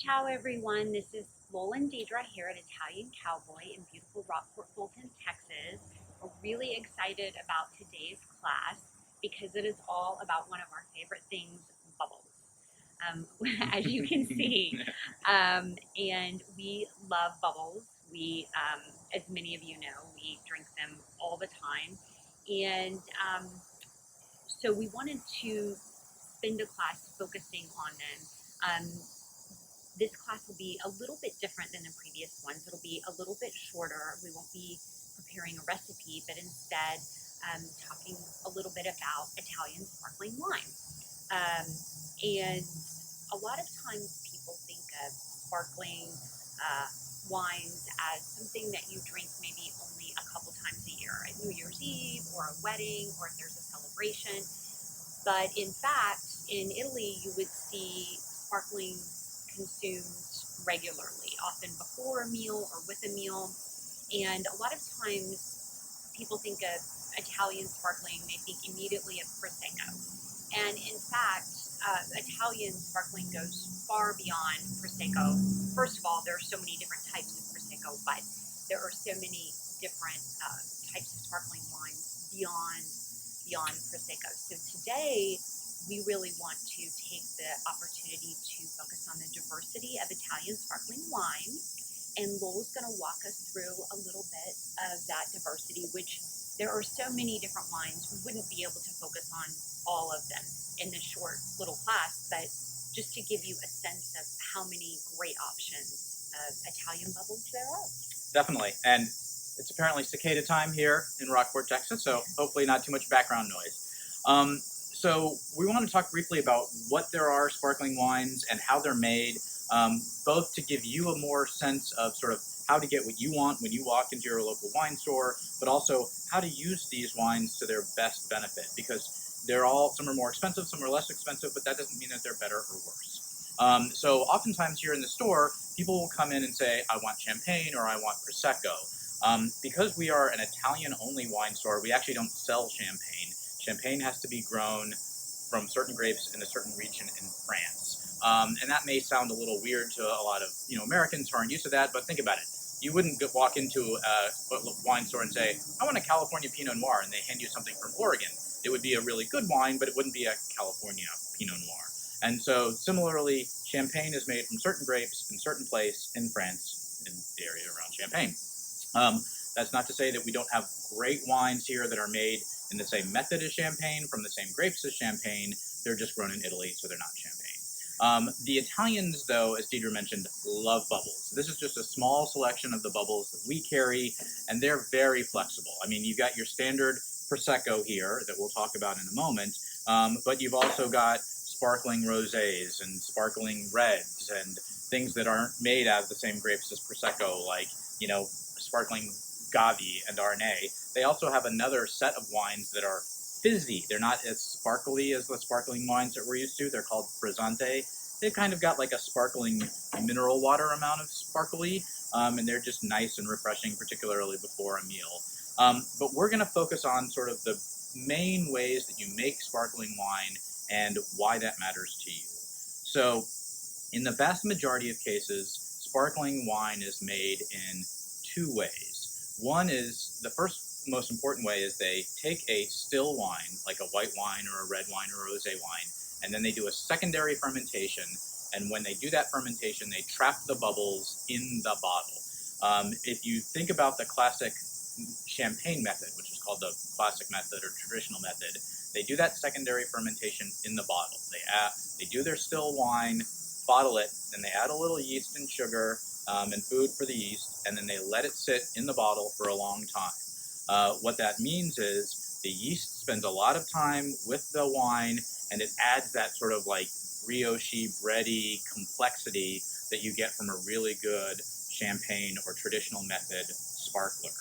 Ciao everyone, this is Lola and Deidre here at Italian Cowboy in beautiful Rockport, Fulton, Texas. We're really excited about today's class because it is all about one of our favorite things, bubbles. As you can see, and we love bubbles. As many of you know, we drink them all the time. And so we wanted to spend a class focusing on them. This class will be a little bit different than the previous ones. It'll be a little bit shorter. We won't be preparing a recipe, but instead talking a little bit about Italian sparkling wine. And a lot of times people think of sparkling wines as something that you drink maybe only a couple times a year, at New Year's Eve or a wedding or if there's a celebration. But in fact, in Italy, you would see sparkling consumed regularly, often before a meal or with a meal. And a lot of times people think of Italian sparkling, they think immediately of Prosecco. And in fact, Italian sparkling goes far beyond Prosecco. First of all, there are so many different types of Prosecco, but there are so many different types of sparkling wines beyond Prosecco. So today, we really want to take the opportunity to focus on the diversity of Italian sparkling wine. And Lowell's going to walk us through a little bit of that diversity, which there are so many different wines. We wouldn't be able to focus on all of them in this short little class, but just to give you a sense of how many great options of Italian bubbles there are. Definitely. And it's apparently cicada time here in Rockport, Texas, so hopefully not too much background noise. So we want to talk briefly about what there are sparkling wines and how they're made, both to give you a more sense of sort of how to get what you want when you walk into your local wine store, but also how to use these wines to their best benefit, because some are more expensive, some are less expensive, but that doesn't mean that they're better or worse. So oftentimes here in the store, people will come in and say, I want champagne or I want Prosecco. Because we are an Italian-only wine store, we actually don't sell champagne. Champagne has to be grown from certain grapes in a certain region in France. And that may sound a little weird to a lot of Americans who aren't used to that, but think about it. You wouldn't walk into a wine store and say, I want a California Pinot Noir, and they hand you something from Oregon. It would be a really good wine, but it wouldn't be a California Pinot Noir. And so similarly, champagne is made from certain grapes in certain place in France, in the area around Champagne. That's not to say that we don't have great wines here that are made in the same method as champagne, from the same grapes as champagne. They're just grown in Italy, so they're not champagne. The Italians, though, as Deidre mentioned, love bubbles. This is just a small selection of the bubbles that we carry, and they're very flexible. I mean, you've got your standard Prosecco here that we'll talk about in a moment, but you've also got sparkling rosés and sparkling reds and things that aren't made out of the same grapes as Prosecco, like, sparkling Gavi and Arnay. They also have another set of wines that are fizzy. They're not as sparkly as the sparkling wines that we're used to. They're called frizzante. They've kind of got like a sparkling mineral water amount of sparkly, and they're just nice and refreshing, particularly before a meal. But we're going to focus on sort of the main ways that you make sparkling wine and why that matters to you. So in the vast majority of cases, sparkling wine is made in two ways. One is, the first most important way is they take a still wine, like a white wine or a red wine or a rosé wine, and then they do a secondary fermentation. And when they do that fermentation, they trap the bubbles in the bottle. If you think about the classic champagne method, which is called the classic method or traditional method, they do that secondary fermentation in the bottle. They do their still wine, bottle it, then they add a little yeast and sugar, and food for the yeast, and then they let it sit in the bottle for a long time. What that means is the yeast spends a lot of time with the wine, and it adds that sort of like brioche, bready complexity that you get from a really good champagne or traditional method sparkler.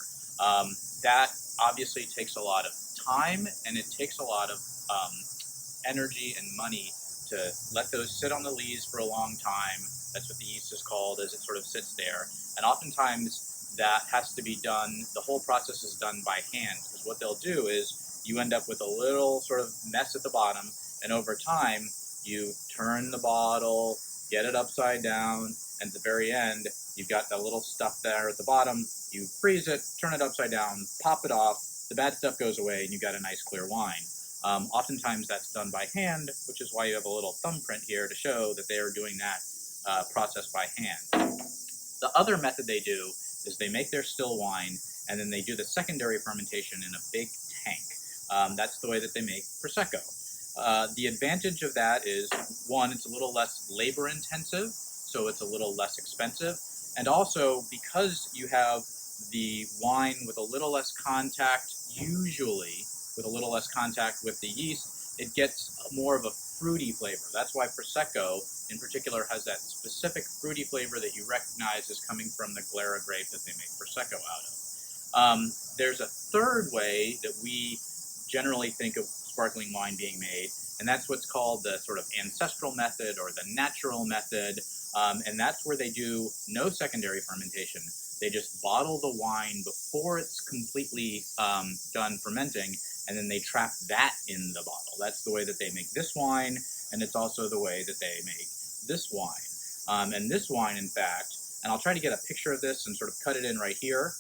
That obviously takes a lot of time, and it takes a lot of energy and money to let those sit on the lees for a long time. That's what the yeast is called, as it sort of sits there. And oftentimes that has to be done, the whole process is done by hand, because what they'll do is you end up with a little sort of mess at the bottom, and over time you turn the bottle, get it upside down, and at the very end, you've got that little stuff there at the bottom. You freeze it, turn it upside down, pop it off, the bad stuff goes away, and you've got a nice clear wine. Oftentimes that's done by hand, which is why you have a little thumbprint here to show that they are doing that process by hand. The other method they do is they make their still wine, and then they do the secondary fermentation in a big tank. That's the way that they make Prosecco. The advantage of that is, one, it's a little less labor intensive, so it's a little less expensive, and also because you have the wine with a little less contact, usually with a little less contact with the yeast, it gets more of a fruity flavor. That's why Prosecco in particular has that specific fruity flavor that you recognize as coming from the Glera grape that they make Prosecco out of. There's a third way that we generally think of sparkling wine being made, and that's what's called the sort of ancestral method or the natural method, and that's where they do no secondary fermentation. They just bottle the wine before it's completely done fermenting, and then they trap that in the bottle. That's the way that they make this wine, and it's also the way that they make this wine. And this wine, in fact, and I'll try to get a picture of this and sort of cut it in right here.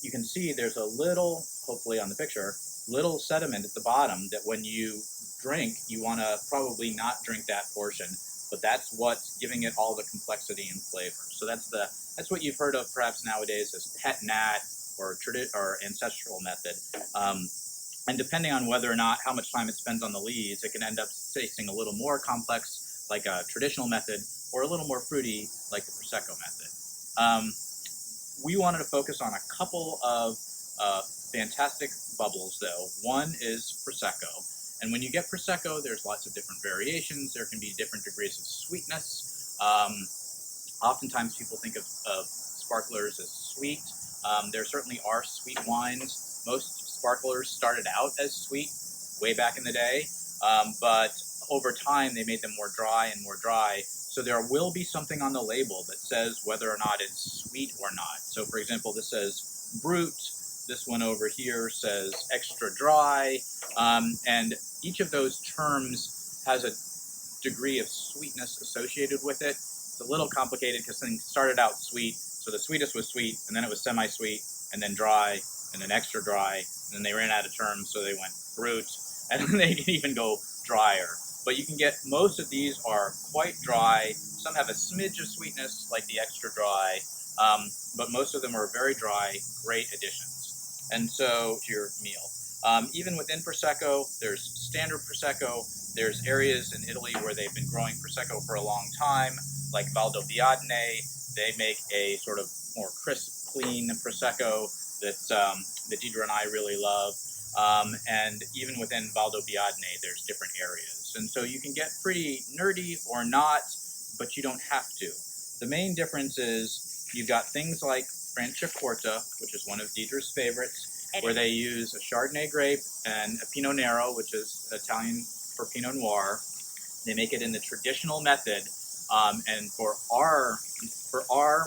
You can see there's a little, hopefully on the picture, little sediment at the bottom that when you drink, you want to probably not drink that portion, but that's what's giving it all the complexity and flavor. So that's what you've heard of perhaps nowadays as pet nat or ancestral method. And depending on whether or not how much time it spends on the lees, it can end up tasting a little more complex like a traditional method, or a little more fruity like the Prosecco method. We wanted to focus on a couple of fantastic bubbles, though. One is Prosecco. And when you get Prosecco, there's lots of different variations. There can be different degrees of sweetness. Oftentimes people think of sparklers as sweet. There certainly are sweet wines. Most sparklers started out as sweet way back in the day, but over time they made them more dry and more dry. So there will be something on the label that says whether or not it's sweet or not. So for example, this says brut, this one over here says extra dry, and each of those terms has a degree of sweetness associated with it. It's a little complicated because things started out sweet, so the sweetest was sweet, and then it was semi-sweet, and then dry, and then extra dry, and then they ran out of terms, so they went brut, and then they can even go drier. But you can get, most of these are quite dry. Some have a smidge of sweetness, like the extra dry, but most of them are very dry, great additions. And so, to your meal. Even within Prosecco, there's standard Prosecco. There's areas in Italy where they've been growing Prosecco for a long time, like Valdobbiadene. They make a sort of more crisp, clean Prosecco that Deidre and I really love. And even within Valdobbiadene, there's different areas. And so you can get pretty nerdy or not, but you don't have to. The main difference is you've got things like Franciacorta, which is one of Deidre's favorites, where they use a Chardonnay grape and a Pinot Nero, which is Italian for Pinot Noir. They make it in the traditional method, and for our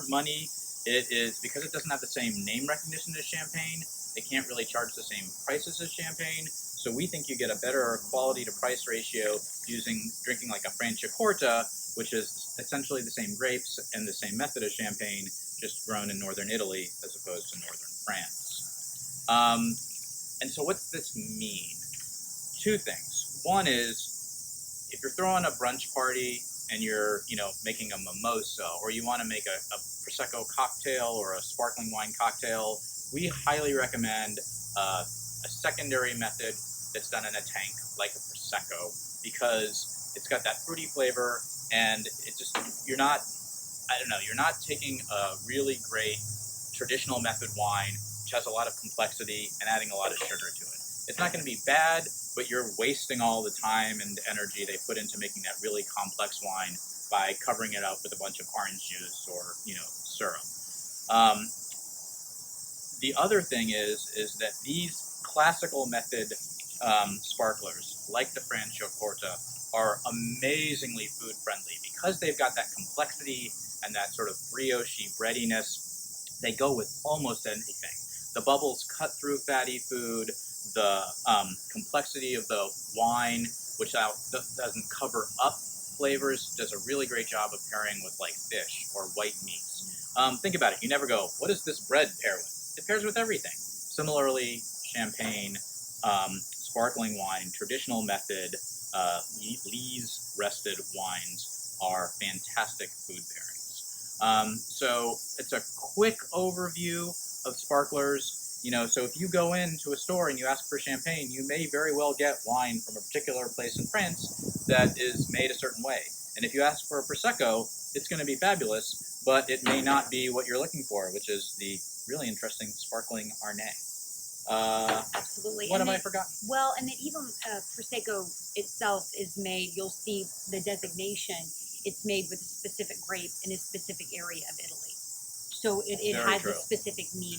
money, it is, because it doesn't have the same name recognition as champagne, they can't really charge the same prices as champagne. So we think you get a better quality to price ratio drinking like a Franciacorta, which is essentially the same grapes and the same method as champagne, just grown in northern Italy as opposed to northern France. And so what's this mean? Two things. One is, if you're throwing a brunch party and you're, making a mimosa, or you want to make a Prosecco cocktail or a sparkling wine cocktail, we highly recommend a secondary method that's done in a tank, like a Prosecco, because it's got that fruity flavor, and it just, you're not taking a really great traditional method wine, which has a lot of complexity, and adding a lot of sugar to it. It's not going to be bad, but you're wasting all the time and energy they put into making that really complex wine by covering it up with a bunch of orange juice or, syrup. The other thing is that these classical method sparklers, like the Franciacorta, are amazingly food friendly because they've got that complexity and that sort of brioche breadiness. They go with almost anything. The bubbles cut through fatty food. the complexity of the wine, which doesn't cover up flavors, does a really great job of pairing with like fish or white meats. Think about it. You never go, what does this bread pair with? It pairs with everything. Similarly, champagne, sparkling wine, traditional method, lees rested wines are fantastic food pairings. So it's a quick overview of sparklers. You know, so if you go into a store and you ask for champagne, you may very well get wine from a particular place in France that is made a certain way. And if you ask for a Prosecco, it's going to be fabulous, but it may not be what you're looking for, which is the really interesting sparkling Arnay. Absolutely. What have I forgotten? Well, and then even Prosecco itself is made, you'll see the designation, it's made with a specific grape in a specific area of Italy. So it has a specific meaning.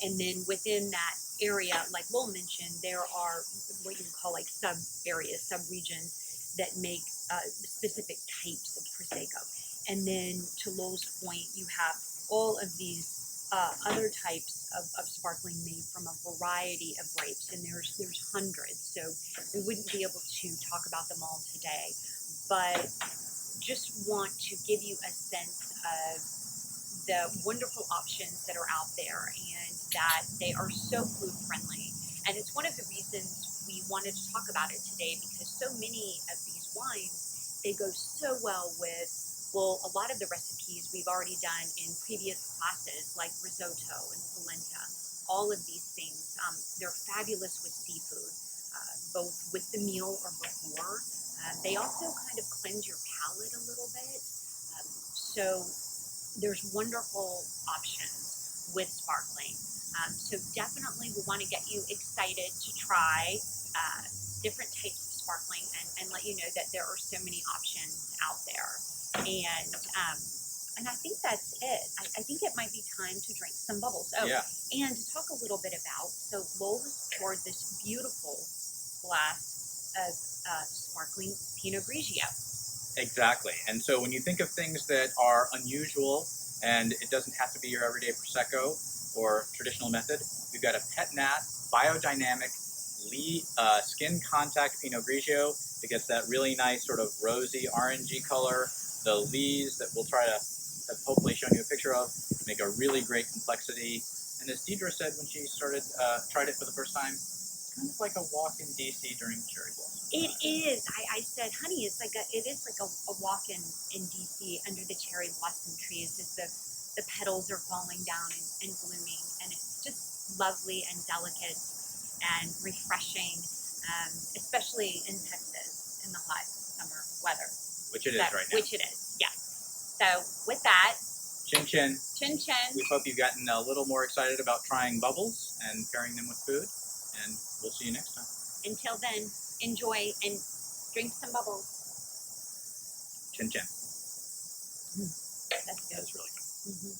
And then within that area, like Lowell mentioned, there are what you would call like sub-areas, sub-regions that make specific types of Prosecco. And then to Lowell's point, you have all of these other types of sparkling made from a variety of grapes, and there's hundreds, so we wouldn't be able to talk about them all today, but just want to give you a sense of the wonderful options that are out there and that they are so food friendly. And it's one of the reasons we wanted to talk about it today, because so many of these wines, they go so well with, well, a lot of the recipes we've already done in previous classes, like risotto and polenta. All of these things, they're fabulous with seafood, both with the meal or before. They also kind of cleanse your palate a little bit. So there's wonderful options with sparkling. So definitely we want to get you excited to try different types of sparkling and let you know that there are so many options out there. And I think that's it. I think it might be time to drink some bubbles. Oh, yeah. And to talk a little bit about, so Lowell has poured this beautiful glass of sparkling Pinot Grigio. Exactly. And so when you think of things that are unusual, and it doesn't have to be your everyday Prosecco or traditional method, we've got a pet nat, biodynamic, skin contact Pinot Grigio. It gets that really nice sort of rosy orangey color. The lees that we'll try to have hopefully shown you a picture of make a really great complexity. And as Deidre said when she tried it for the first time, it's kind of like a walk in DC during cherry blossom. It is. I said, honey, it is like a walk in DC under the cherry blossom trees as the petals are falling down and blooming, and it's just lovely and delicate and refreshing, especially in Texas in the hot summer weather. Which it is right now. Which it is, yes. So with that, chin chin. Chin chin. We hope you've gotten a little more excited about trying bubbles and pairing them with food, and we'll see you next time. Until then, enjoy and drink some bubbles. Chin chin. That's good. That's really good. Mm-hmm.